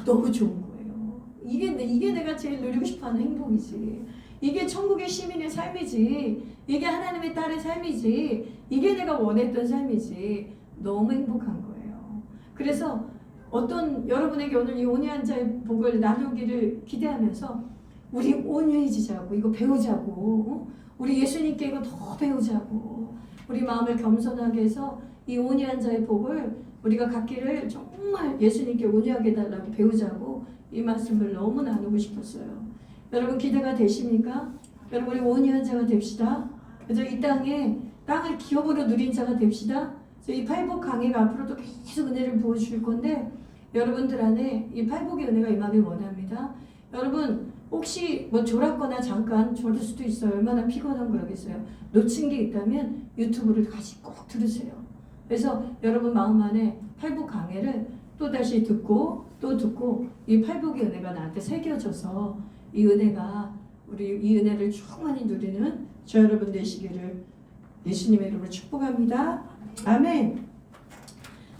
너무 좋은 거예요. 이게 내가 제일 누리고 싶어하는 행복이지. 이게 천국의 시민의 삶이지. 이게 하나님의 딸의 삶이지. 이게 내가 원했던 삶이지. 너무 행복한 거예요. 그래서 여러분에게 오늘 이 온유한 자의 복을 나누기를 기대하면서 우리 온유해지자고, 이거 배우자고, 우리 예수님께 이거 더 배우자고, 우리 마음을 겸손하게 해서 이 온유한 자의 복을 우리가 갖기를 정말 예수님께 온유하게 해달라고 배우자고 이 말씀을 너무 나누고 싶었어요. 여러분 기대가 되십니까? 여러분 우리 온유한 자가 됩시다. 그래서 이 땅을 기업으로 누린 자가 됩시다. 이 팔복 강해가 앞으로도 계속 은혜를 부어주실 건데 여러분들 안에 이 팔복의 은혜가 임하길 원합니다. 여러분 혹시 졸았거나 잠깐 졸을 수도 있어요. 얼마나 피곤하면 그러겠어요. 놓친 게 있다면 유튜브를 다시 꼭 들으세요. 그래서 여러분 마음 안에 팔복 강해를 또다시 듣고 또 듣고 이 팔복의 은혜가 나한테 새겨져서 이 은혜를 충만히 누리는 저 여러분 되시기를 예수님의 이름으로 축복합니다. 아멘.